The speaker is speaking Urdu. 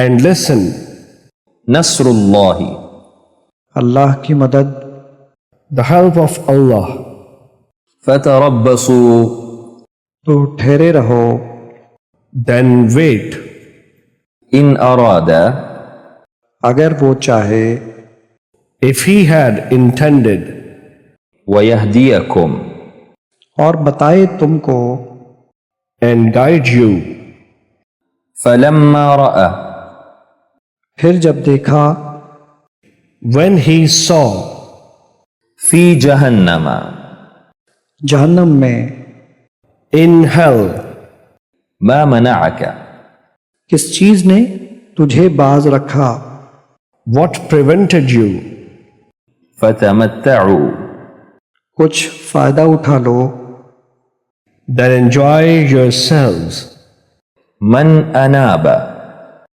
and listen. نصر اللہ اللہ کی مدد. The help of Allah. فتربصوا تو ٹھہرے رہو. Then wait. ان اراد اگر وہ چاہے. If he had intended. ویہدیکم اور بتائے تم کو. And guide you. فلما رأى پھر جب دیکھا. When he saw. فی جہنم جہنم میں. In hell. ما منعک کس چیز نے تجھے باز رکھا. What prevented you? فتمتعوا کچھ فائدہ اٹھا لو. Then enjoy yourselves. من اناب